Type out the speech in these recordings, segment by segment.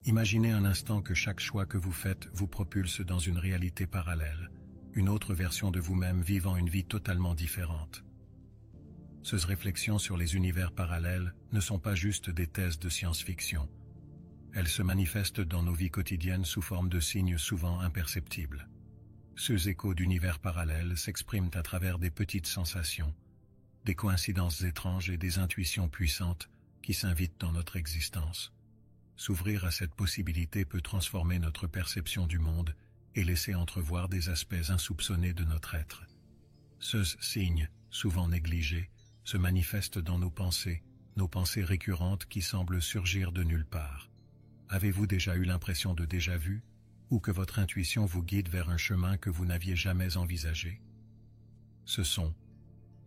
Imaginez un instant que chaque choix que vous faites vous propulse dans une réalité parallèle, une autre version de vous-même vivant une vie totalement différente. Ces réflexions sur les univers parallèles ne sont pas juste des thèses de science-fiction. Elles se manifestent dans nos vies quotidiennes sous forme de signes souvent imperceptibles. Ces échos d'univers parallèles s'expriment à travers des petites sensations, des coïncidences étranges et des intuitions puissantes qui s'invitent dans notre existence. S'ouvrir à cette possibilité peut transformer notre perception du monde et laisser entrevoir des aspects insoupçonnés de notre être. Ces signes, souvent négligés, se manifestent dans nos pensées récurrentes qui semblent surgir de nulle part. Avez-vous déjà eu l'impression de déjà-vu, ou que votre intuition vous guide vers un chemin que vous n'aviez jamais envisagé? Ce sont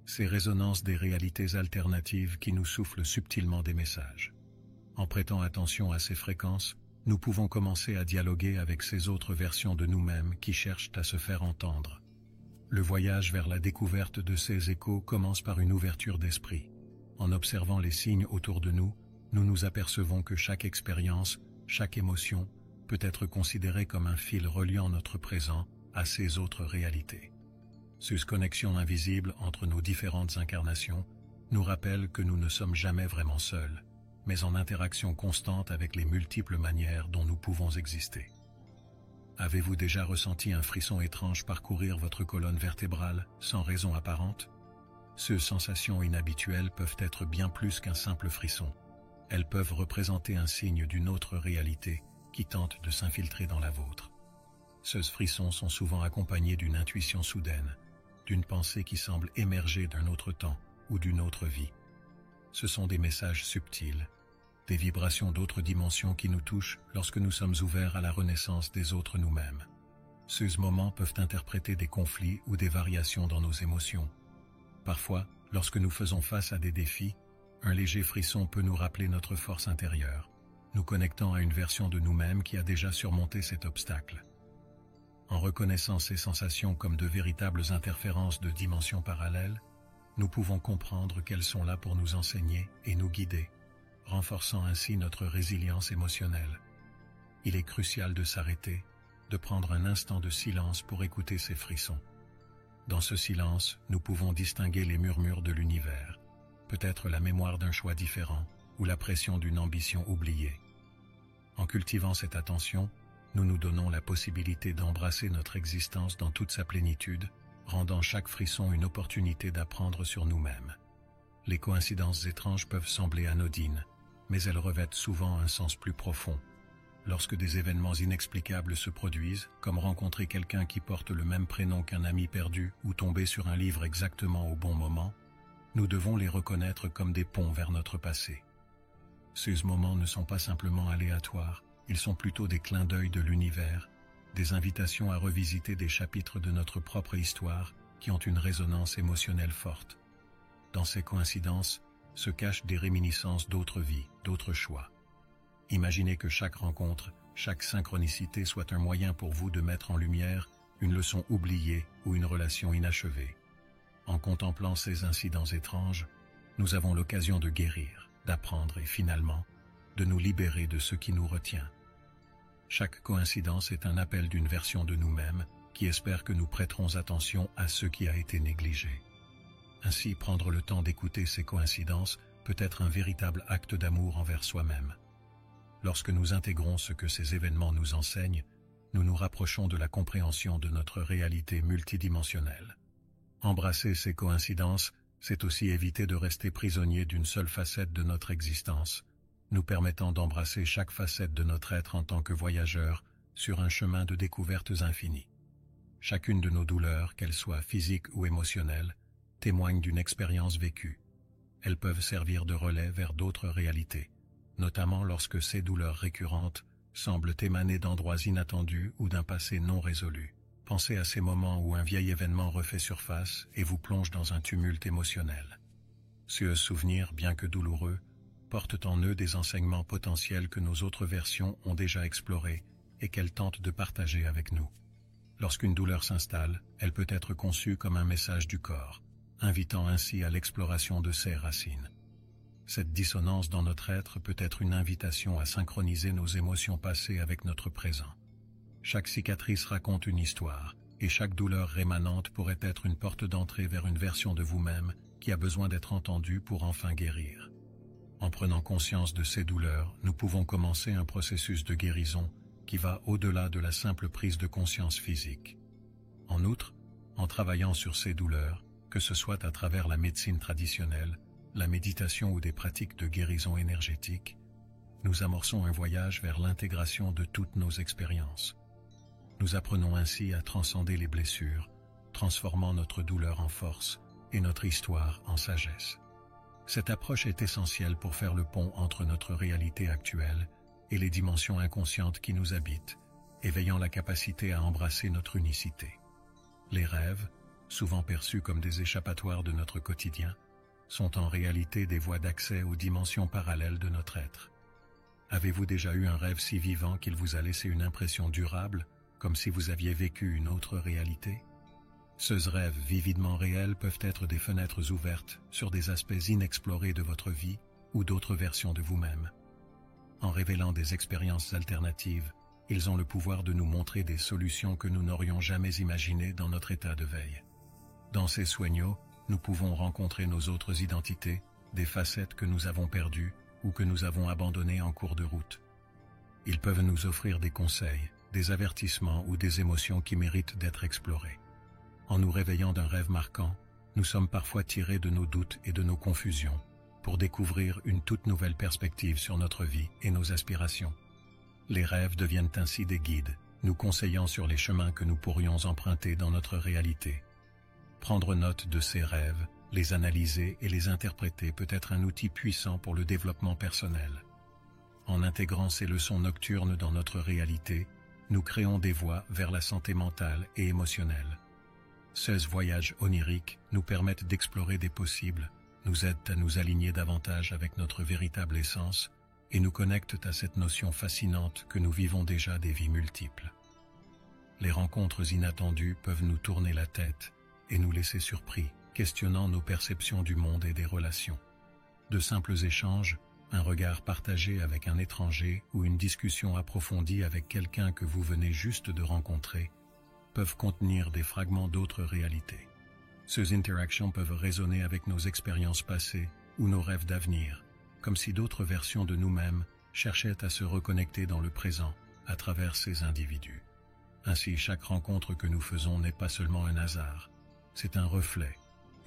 ces résonances des réalités alternatives qui nous soufflent subtilement des messages. En prêtant attention à ces fréquences, nous pouvons commencer à dialoguer avec ces autres versions de nous-mêmes qui cherchent à se faire entendre. Le voyage vers la découverte de ces échos commence par une ouverture d'esprit. En observant les signes autour de nous, nous nous apercevons que chaque expérience, chaque émotion, peut être considérée comme un fil reliant notre présent à ces autres réalités. Cette connexion invisible entre nos différentes incarnations nous rappelle que nous ne sommes jamais vraiment seuls, mais en interaction constante avec les multiples manières dont nous pouvons exister. Avez-vous déjà ressenti un frisson étrange parcourir votre colonne vertébrale sans raison apparente? Ces sensations inhabituelles peuvent être bien plus qu'un simple frisson. Elles peuvent représenter un signe d'une autre réalité qui tente de s'infiltrer dans la vôtre. Ces frissons sont souvent accompagnés d'une intuition soudaine, d'une pensée qui semble émerger d'un autre temps ou d'une autre vie. Ce sont des messages subtils, des vibrations d'autres dimensions qui nous touchent lorsque nous sommes ouverts à la renaissance des autres nous-mêmes. Ces moments peuvent interpréter des conflits ou des variations dans nos émotions. Parfois, lorsque nous faisons face à des défis, un léger frisson peut nous rappeler notre force intérieure, nous connectant à une version de nous-mêmes qui a déjà surmonté cet obstacle. En reconnaissant ces sensations comme de véritables interférences de dimensions parallèles, nous pouvons comprendre qu'elles sont là pour nous enseigner et nous guider, renforçant ainsi notre résilience émotionnelle. Il est crucial de s'arrêter, de prendre un instant de silence pour écouter ces frissons. Dans ce silence, nous pouvons distinguer les murmures de l'univers, peut-être la mémoire d'un choix différent ou la pression d'une ambition oubliée. En cultivant cette attention, nous nous donnons la possibilité d'embrasser notre existence dans toute sa plénitude, rendant chaque frisson une opportunité d'apprendre sur nous-mêmes. Les coïncidences étranges peuvent sembler anodines, mais elles revêtent souvent un sens plus profond. Lorsque des événements inexplicables se produisent, comme rencontrer quelqu'un qui porte le même prénom qu'un ami perdu ou tomber sur un livre exactement au bon moment, nous devons les reconnaître comme des ponts vers notre passé. Ces moments ne sont pas simplement aléatoires, ils sont plutôt des clins d'œil de l'univers, des invitations à revisiter des chapitres de notre propre histoire qui ont une résonance émotionnelle forte. Dans ces coïncidences se cachent des réminiscences d'autres vies, d'autres choix. Imaginez que chaque rencontre, chaque synchronicité soit un moyen pour vous de mettre en lumière une leçon oubliée ou une relation inachevée. En contemplant ces incidents étranges, nous avons l'occasion de guérir, d'apprendre et finalement, de nous libérer de ce qui nous retient. Chaque coïncidence est un appel d'une version de nous-mêmes qui espère que nous prêterons attention à ce qui a été négligé. Ainsi, prendre le temps d'écouter ces coïncidences peut être un véritable acte d'amour envers soi-même. Lorsque nous intégrons ce que ces événements nous enseignent, nous nous rapprochons de la compréhension de notre réalité multidimensionnelle. Embrasser ces coïncidences, c'est aussi éviter de rester prisonnier d'une seule facette de notre existence, nous permettant d'embrasser chaque facette de notre être en tant que voyageur sur un chemin de découvertes infinies. Chacune de nos douleurs, qu'elles soient physiques ou émotionnelles, témoigne d'une expérience vécue. Elles peuvent servir de relais vers d'autres réalités, notamment lorsque ces douleurs récurrentes semblent émaner d'endroits inattendus ou d'un passé non résolu. Pensez à ces moments où un vieil événement refait surface et vous plonge dans un tumulte émotionnel. Ces souvenirs, bien que douloureux, portent en eux des enseignements potentiels que nos autres versions ont déjà explorés et qu'elles tentent de partager avec nous. Lorsqu'une douleur s'installe, elle peut être conçue comme un message du corps, invitant ainsi à l'exploration de ses racines. Cette dissonance dans notre être peut être une invitation à synchroniser nos émotions passées avec notre présent. Chaque cicatrice raconte une histoire, et chaque douleur rémanente pourrait être une porte d'entrée vers une version de vous-même qui a besoin d'être entendue pour enfin guérir. En prenant conscience de ces douleurs, nous pouvons commencer un processus de guérison qui va au-delà de la simple prise de conscience physique. En outre, en travaillant sur ces douleurs, que ce soit à travers la médecine traditionnelle, la méditation ou des pratiques de guérison énergétique, nous amorçons un voyage vers l'intégration de toutes nos expériences. Nous apprenons ainsi à transcender les blessures, transformant notre douleur en force et notre histoire en sagesse. Cette approche est essentielle pour faire le pont entre notre réalité actuelle et les dimensions inconscientes qui nous habitent, éveillant la capacité à embrasser notre unicité. Les rêves, souvent perçus comme des échappatoires de notre quotidien, sont en réalité des voies d'accès aux dimensions parallèles de notre être. Avez-vous déjà eu un rêve si vivant qu'il vous a laissé une impression durable, comme si vous aviez vécu une autre réalité? Ces rêves vividement réels peuvent être des fenêtres ouvertes sur des aspects inexplorés de votre vie ou d'autres versions de vous-même. En révélant des expériences alternatives, ils ont le pouvoir de nous montrer des solutions que nous n'aurions jamais imaginées dans notre état de veille. Dans ces sueños, nous pouvons rencontrer nos autres identités, des facettes que nous avons perdues ou que nous avons abandonnées en cours de route. Ils peuvent nous offrir des conseils, des avertissements ou des émotions qui méritent d'être explorées. En nous réveillant d'un rêve marquant, nous sommes parfois tirés de nos doutes et de nos confusions pour découvrir une toute nouvelle perspective sur notre vie et nos aspirations. Les rêves deviennent ainsi des guides, nous conseillant sur les chemins que nous pourrions emprunter dans notre réalité. Prendre note de ces rêves, les analyser et les interpréter peut être un outil puissant pour le développement personnel. En intégrant ces leçons nocturnes dans notre réalité, nous créons des voies vers la santé mentale et émotionnelle. Ces voyages oniriques nous permettent d'explorer des possibles, nous aident à nous aligner davantage avec notre véritable essence et nous connectent à cette notion fascinante que nous vivons déjà des vies multiples. Les rencontres inattendues peuvent nous tourner la tête et nous laisser surpris, questionnant nos perceptions du monde et des relations. De simples échanges, un regard partagé avec un étranger ou une discussion approfondie avec quelqu'un que vous venez juste de rencontrer peuvent contenir des fragments d'autres réalités. Ces interactions peuvent résonner avec nos expériences passées ou nos rêves d'avenir, comme si d'autres versions de nous-mêmes cherchaient à se reconnecter dans le présent à travers ces individus. Ainsi, chaque rencontre que nous faisons n'est pas seulement un hasard, c'est un reflet,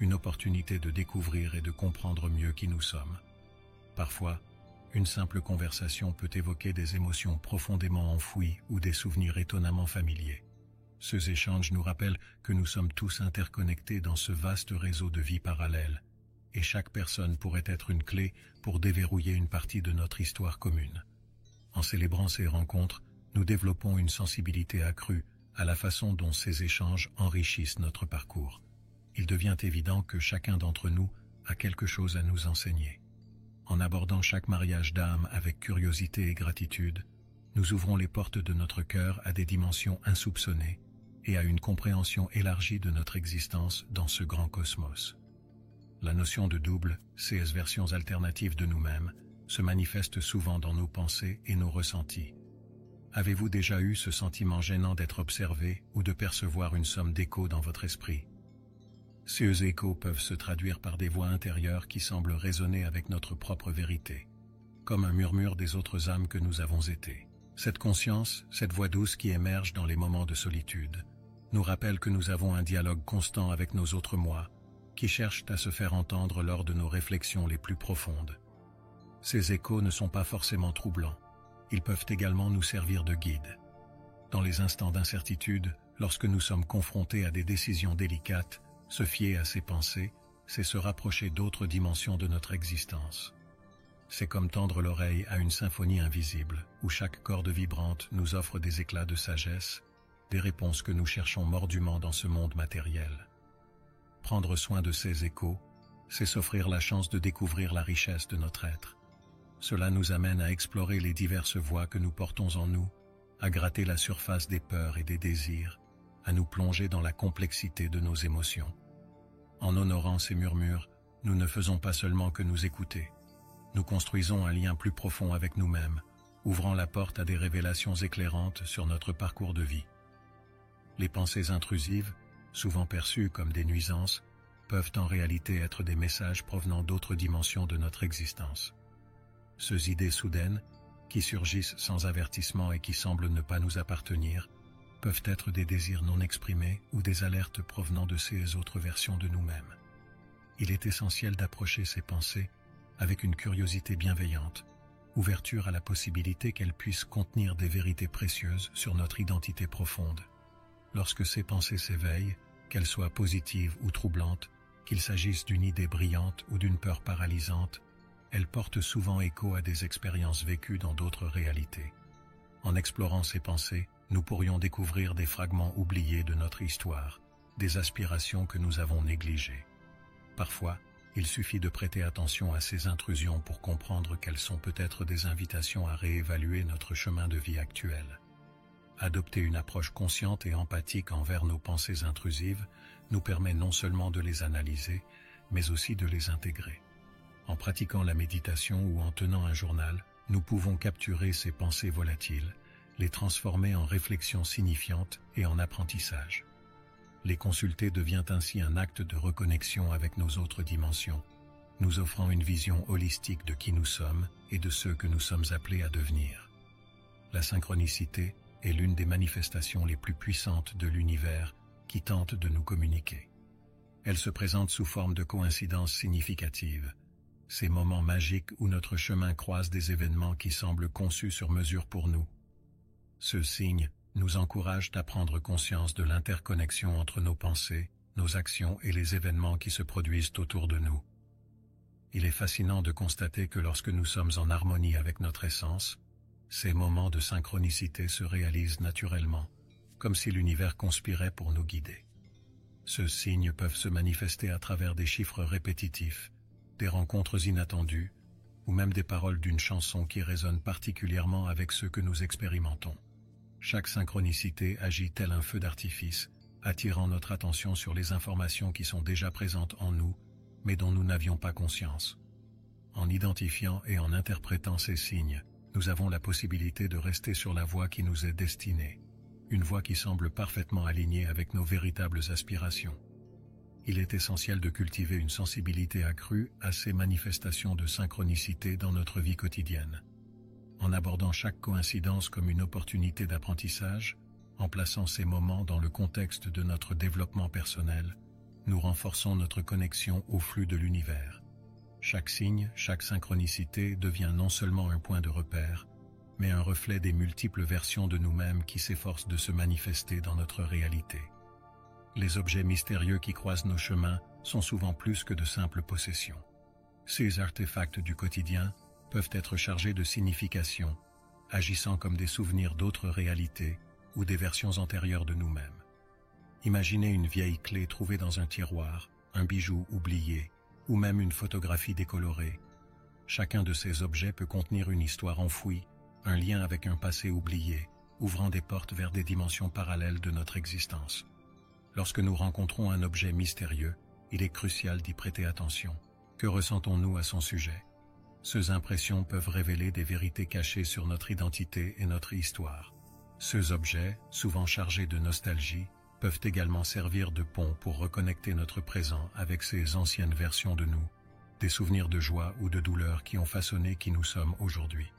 une opportunité de découvrir et de comprendre mieux qui nous sommes. Parfois, une simple conversation peut évoquer des émotions profondément enfouies ou des souvenirs étonnamment familiers. Ces échanges nous rappellent que nous sommes tous interconnectés dans ce vaste réseau de vies parallèles, et chaque personne pourrait être une clé pour déverrouiller une partie de notre histoire commune. En célébrant ces rencontres, nous développons une sensibilité accrue à la façon dont ces échanges enrichissent notre parcours. Il devient évident que chacun d'entre nous a quelque chose à nous enseigner. En abordant chaque mariage d'âme avec curiosité et gratitude, nous ouvrons les portes de notre cœur à des dimensions insoupçonnées et à une compréhension élargie de notre existence dans ce grand cosmos. La notion de double, ces versions alternatives de nous-mêmes, se manifeste souvent dans nos pensées et nos ressentis. Avez-vous déjà eu ce sentiment gênant d'être observé ou de percevoir une somme d'échos dans votre esprit? Ces échos peuvent se traduire par des voix intérieures qui semblent résonner avec notre propre vérité, comme un murmure des autres âmes que nous avons été. Cette conscience, cette voix douce qui émerge dans les moments de solitude, nous rappelle que nous avons un dialogue constant avec nos autres moi, qui cherchent à se faire entendre lors de nos réflexions les plus profondes. Ces échos ne sont pas forcément troublants, ils peuvent également nous servir de guide. Dans les instants d'incertitude, lorsque nous sommes confrontés à des décisions délicates, se fier à ces pensées, c'est se rapprocher d'autres dimensions de notre existence. C'est comme tendre l'oreille à une symphonie invisible, où chaque corde vibrante nous offre des éclats de sagesse, des réponses que nous cherchons mordument dans ce monde matériel. Prendre soin de ces échos, c'est s'offrir la chance de découvrir la richesse de notre être. Cela nous amène à explorer les diverses voies que nous portons en nous, à gratter la surface des peurs et des désirs, à nous plonger dans la complexité de nos émotions. En honorant ces murmures, nous ne faisons pas seulement que nous écouter, nous construisons un lien plus profond avec nous-mêmes, ouvrant la porte à des révélations éclairantes sur notre parcours de vie. Les pensées intrusives, souvent perçues comme des nuisances, peuvent en réalité être des messages provenant d'autres dimensions de notre existence. Ces idées soudaines, qui surgissent sans avertissement et qui semblent ne pas nous appartenir, peuvent être des désirs non exprimés ou des alertes provenant de ces autres versions de nous-mêmes. Il est essentiel d'approcher ces pensées avec une curiosité bienveillante, ouverture à la possibilité qu'elles puissent contenir des vérités précieuses sur notre identité profonde. Lorsque ces pensées s'éveillent, qu'elles soient positives ou troublantes, qu'il s'agisse d'une idée brillante ou d'une peur paralysante, elles portent souvent écho à des expériences vécues dans d'autres réalités. En explorant ces pensées, nous pourrions découvrir des fragments oubliés de notre histoire, des aspirations que nous avons négligées. Parfois, il suffit de prêter attention à ces intrusions pour comprendre qu'elles sont peut-être des invitations à réévaluer notre chemin de vie actuel. Adopter une approche consciente et empathique envers nos pensées intrusives nous permet non seulement de les analyser, mais aussi de les intégrer. En pratiquant la méditation ou en tenant un journal, nous pouvons capturer ces pensées volatiles, les transformer en réflexions signifiantes et en apprentissage. Les consulter devient ainsi un acte de reconnexion avec nos autres dimensions, nous offrant une vision holistique de qui nous sommes et de ceux que nous sommes appelés à devenir. La synchronicité est l'une des manifestations les plus puissantes de l'univers qui tente de nous communiquer. Elle se présente sous forme de coïncidences significatives, ces moments magiques où notre chemin croise des événements qui semblent conçus sur mesure pour nous. Ce signe nous encourage à prendre conscience de l'interconnexion entre nos pensées, nos actions et les événements qui se produisent autour de nous. Il est fascinant de constater que lorsque nous sommes en harmonie avec notre essence, ces moments de synchronicité se réalisent naturellement, comme si l'univers conspirait pour nous guider. Ces signes peuvent se manifester à travers des chiffres répétitifs, des rencontres inattendues, ou même des paroles d'une chanson qui résonnent particulièrement avec ce que nous expérimentons. Chaque synchronicité agit tel un feu d'artifice, attirant notre attention sur les informations qui sont déjà présentes en nous, mais dont nous n'avions pas conscience. En identifiant et en interprétant ces signes, nous avons la possibilité de rester sur la voie qui nous est destinée, une voie qui semble parfaitement alignée avec nos véritables aspirations. Il est essentiel de cultiver une sensibilité accrue à ces manifestations de synchronicité dans notre vie quotidienne. En abordant chaque coïncidence comme une opportunité d'apprentissage, en plaçant ces moments dans le contexte de notre développement personnel, nous renforçons notre connexion au flux de l'univers. Chaque signe, chaque synchronicité devient non seulement un point de repère, mais un reflet des multiples versions de nous-mêmes qui s'efforcent de se manifester dans notre réalité. Les objets mystérieux qui croisent nos chemins sont souvent plus que de simples possessions. Ces artefacts du quotidien peuvent être chargés de signification, agissant comme des souvenirs d'autres réalités ou des versions antérieures de nous-mêmes. Imaginez une vieille clé trouvée dans un tiroir, un bijou oublié, ou même une photographie décolorée. Chacun de ces objets peut contenir une histoire enfouie, un lien avec un passé oublié, ouvrant des portes vers des dimensions parallèles de notre existence. Lorsque nous rencontrons un objet mystérieux, il est crucial d'y prêter attention. Que ressentons-nous à son sujet? Ces impressions peuvent révéler des vérités cachées sur notre identité et notre histoire. Ces objets, souvent chargés de nostalgie, peuvent également servir de pont pour reconnecter notre présent avec ces anciennes versions de nous, des souvenirs de joie ou de douleur qui ont façonné qui nous sommes aujourd'hui.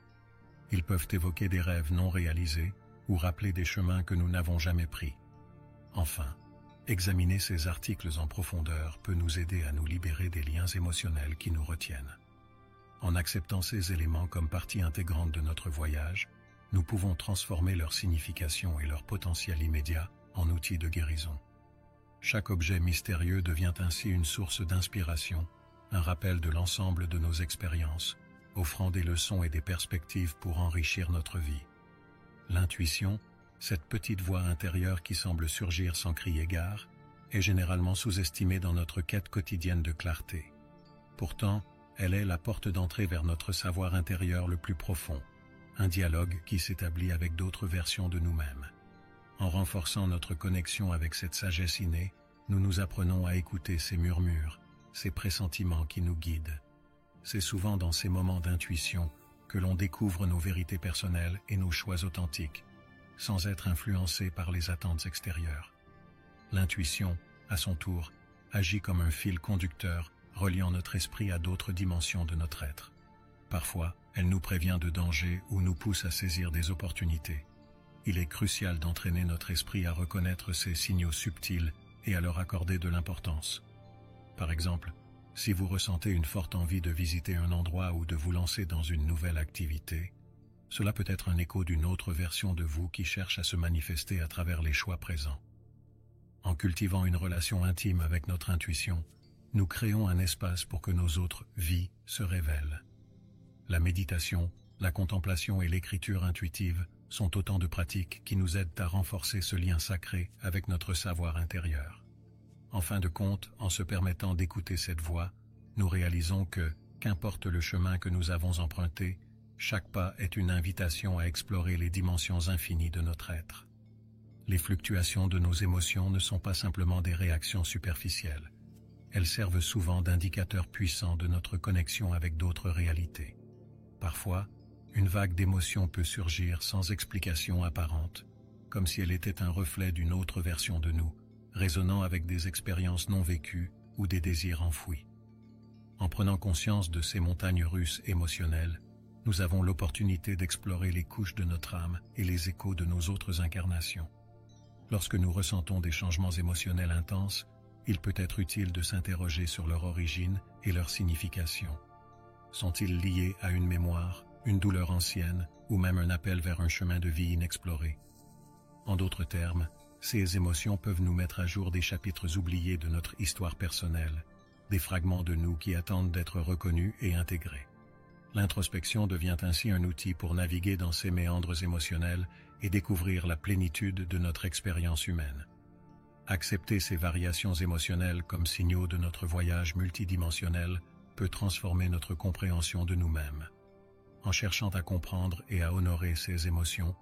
Ils peuvent évoquer des rêves non réalisés ou rappeler des chemins que nous n'avons jamais pris. Enfin, examiner ces articles en profondeur peut nous aider à nous libérer des liens émotionnels qui nous retiennent. En acceptant ces éléments comme partie intégrante de notre voyage, nous pouvons transformer leur signification et leur potentiel immédiat en outil de guérison. Chaque objet mystérieux devient ainsi une source d'inspiration, un rappel de l'ensemble de nos expériences, offrant des leçons et des perspectives pour enrichir notre vie. L'intuition, cette petite voix intérieure qui semble surgir sans crier gare, est généralement sous-estimée dans notre quête quotidienne de clarté. Pourtant, elle est la porte d'entrée vers notre savoir intérieur le plus profond, un dialogue qui s'établit avec d'autres versions de nous-mêmes. En renforçant notre connexion avec cette sagesse innée, nous nous apprenons à écouter ces murmures, ces pressentiments qui nous guident. C'est souvent dans ces moments d'intuition que l'on découvre nos vérités personnelles et nos choix authentiques, sans être influencé par les attentes extérieures. L'intuition, à son tour, agit comme un fil conducteur reliant notre esprit à d'autres dimensions de notre être. Parfois, elle nous prévient de dangers ou nous pousse à saisir des opportunités. Il est crucial d'entraîner notre esprit à reconnaître ces signaux subtils et à leur accorder de l'importance. Par exemple, si vous ressentez une forte envie de visiter un endroit ou de vous lancer dans une nouvelle activité, cela peut être un écho d'une autre version de vous qui cherche à se manifester à travers les choix présents. En cultivant une relation intime avec notre intuition, nous créons un espace pour que nos autres vies se révèlent. La méditation, la contemplation et l'écriture intuitive sont autant de pratiques qui nous aident à renforcer ce lien sacré avec notre savoir intérieur. En fin de compte, en se permettant d'écouter cette voix, nous réalisons que, qu'importe le chemin que nous avons emprunté, chaque pas est une invitation à explorer les dimensions infinies de notre être. Les fluctuations de nos émotions ne sont pas simplement des réactions superficielles. Elles servent souvent d'indicateurs puissants de notre connexion avec d'autres réalités. Parfois, une vague d'émotions peut surgir sans explication apparente, comme si elle était un reflet d'une autre version de nous, résonnant avec des expériences non vécues ou des désirs enfouis. En prenant conscience de ces montagnes russes émotionnelles, nous avons l'opportunité d'explorer les couches de notre âme et les échos de nos autres incarnations. Lorsque nous ressentons des changements émotionnels intenses, il peut être utile de s'interroger sur leur origine et leur signification. Sont-ils liés à une mémoire, une douleur ancienne ou même un appel vers un chemin de vie inexploré? En d'autres termes, ces émotions peuvent nous mettre à jour des chapitres oubliés de notre histoire personnelle, des fragments de nous qui attendent d'être reconnus et intégrés. L'introspection devient ainsi un outil pour naviguer dans ces méandres émotionnels et découvrir la plénitude de notre expérience humaine. Accepter ces variations émotionnelles comme signaux de notre voyage multidimensionnel peut transformer notre compréhension de nous-mêmes. En cherchant à comprendre et à honorer ces émotions,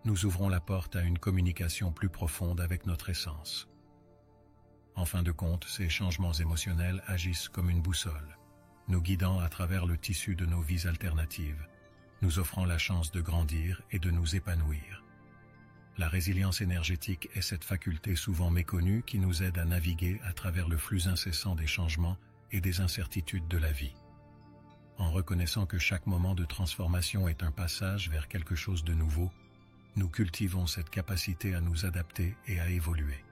nous ouvrons la porte à une communication plus profonde avec notre essence. En fin de compte, ces changements émotionnels agissent comme une boussole, nous guidant à travers le tissu de nos vies alternatives, nous offrant la chance de grandir et de nous épanouir. La résilience énergétique est cette faculté souvent méconnue qui nous aide à naviguer à travers le flux incessant des changements et des incertitudes de la vie. En reconnaissant que chaque moment de transformation est un passage vers quelque chose de nouveau, nous cultivons cette capacité à nous adapter et à évoluer.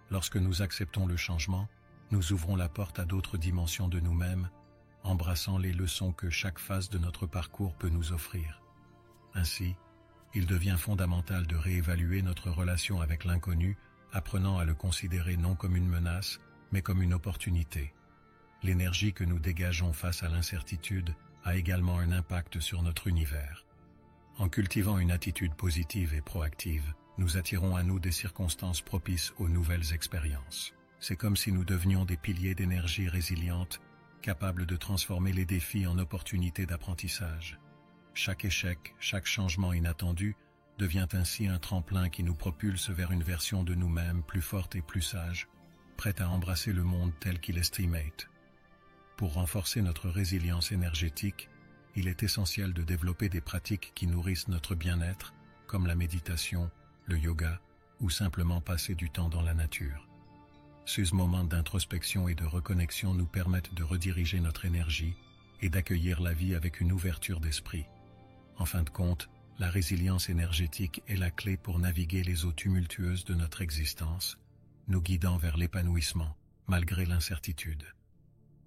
Lorsque nous acceptons le changement, nous ouvrons la porte à d'autres dimensions de nous-mêmes, embrassant les leçons que chaque phase de notre parcours peut nous offrir. Ainsi, il devient fondamental de réévaluer notre relation avec l'inconnu, apprenant à le considérer non comme une menace, mais comme une opportunité. L'énergie que nous dégageons face à l'incertitude a également un impact sur notre univers. En cultivant une attitude positive et proactive, nous attirons à nous des circonstances propices aux nouvelles expériences. C'est comme si nous devenions des piliers d'énergie résiliente, capables de transformer les défis en opportunités d'apprentissage. Chaque échec, chaque changement inattendu devient ainsi un tremplin qui nous propulse vers une version de nous-mêmes plus forte et plus sage, prête à embrasser le monde tel qu'il estimate. Pour renforcer notre résilience énergétique, il est essentiel de développer des pratiques qui nourrissent notre bien-être, comme la méditation, le yoga ou simplement passer du temps dans la nature. Ces moments d'introspection et de reconnexion nous permettent de rediriger notre énergie et d'accueillir la vie avec une ouverture d'esprit. En fin de compte, la résilience énergétique est la clé pour naviguer les eaux tumultueuses de notre existence, nous guidant vers l'épanouissement, malgré l'incertitude.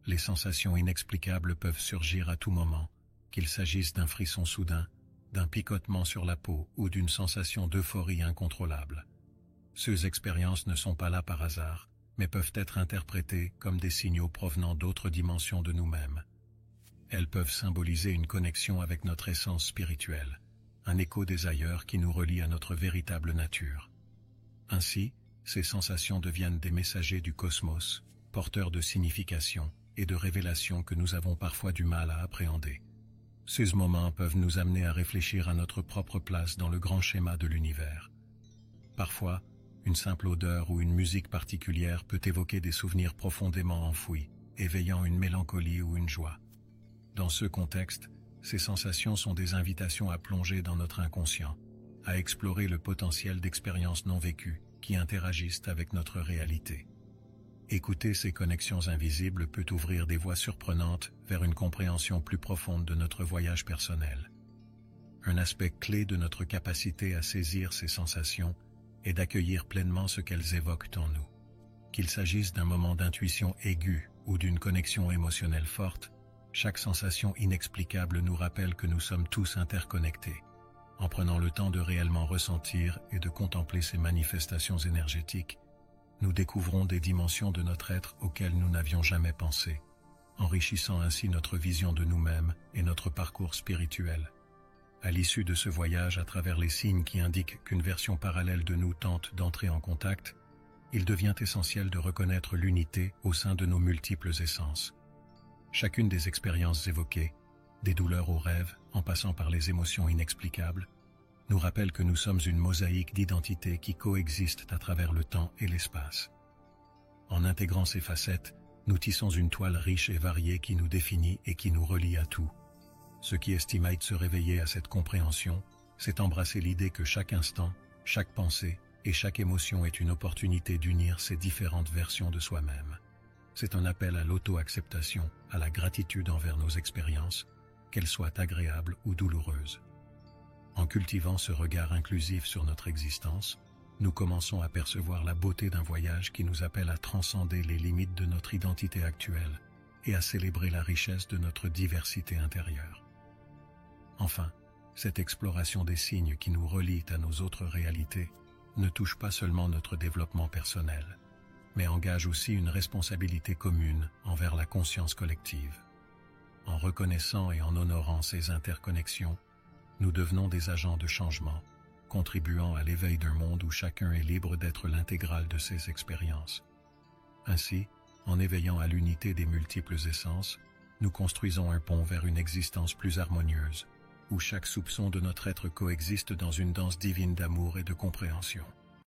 Les sensations inexplicables peuvent surgir à tout moment, qu'il s'agisse d'un frisson soudain, d'un picotement sur la peau ou d'une sensation d'euphorie incontrôlable. Ces expériences ne sont pas là par hasard, mais peuvent être interprétées comme des signaux provenant d'autres dimensions de nous-mêmes. Elles peuvent symboliser une connexion avec notre essence spirituelle, un écho des ailleurs qui nous relie à notre véritable nature. Ainsi, ces sensations deviennent des messagers du cosmos, porteurs de signification et de révélations que nous avons parfois du mal à appréhender. Ces moments peuvent nous amener à réfléchir à notre propre place dans le grand schéma de l'univers. Parfois, une simple odeur ou une musique particulière peut évoquer des souvenirs profondément enfouis, éveillant une mélancolie ou une joie. Dans ce contexte, ces sensations sont des invitations à plonger dans notre inconscient, à explorer le potentiel d'expériences non vécues qui interagissent avec notre réalité. Écouter ces connexions invisibles peut ouvrir des voies surprenantes vers une compréhension plus profonde de notre voyage personnel. Un aspect clé de notre capacité à saisir ces sensations est d'accueillir pleinement ce qu'elles évoquent en nous. Qu'il s'agisse d'un moment d'intuition aiguë ou d'une connexion émotionnelle forte, chaque sensation inexplicable nous rappelle que nous sommes tous interconnectés. En prenant le temps de réellement ressentir et de contempler ces manifestations énergétiques, nous découvrons des dimensions de notre être auxquelles nous n'avions jamais pensé, enrichissant ainsi notre vision de nous-mêmes et notre parcours spirituel. À l'issue de ce voyage à travers les signes qui indiquent qu'une version parallèle de nous tente d'entrer en contact, il devient essentiel de reconnaître l'unité au sein de nos multiples essences. Chacune des expériences évoquées, des douleurs aux rêves, en passant par les émotions inexplicables, nous rappelle que nous sommes une mosaïque d'identités qui coexistent à travers le temps et l'espace. En intégrant ces facettes, nous tissons une toile riche et variée qui nous définit et qui nous relie à tout. Ce qui estimate se réveiller à cette compréhension, c'est embrasser l'idée que chaque instant, chaque pensée et chaque émotion est une opportunité d'unir ces différentes versions de soi-même. C'est un appel à l'auto-acceptation, à la gratitude envers nos expériences, qu'elles soient agréables ou douloureuses. En cultivant ce regard inclusif sur notre existence, nous commençons à percevoir la beauté d'un voyage qui nous appelle à transcender les limites de notre identité actuelle et à célébrer la richesse de notre diversité intérieure. Enfin, cette exploration des signes qui nous relient à nos autres réalités ne touche pas seulement notre développement personnel, mais engage aussi une responsabilité commune envers la conscience collective. En reconnaissant et en honorant ces interconnexions, nous devenons des agents de changement, contribuant à l'éveil d'un monde où chacun est libre d'être l'intégrale de ses expériences. Ainsi, en éveillant à l'unité des multiples essences, nous construisons un pont vers une existence plus harmonieuse, où chaque soupçon de notre être coexiste dans une danse divine d'amour et de compréhension.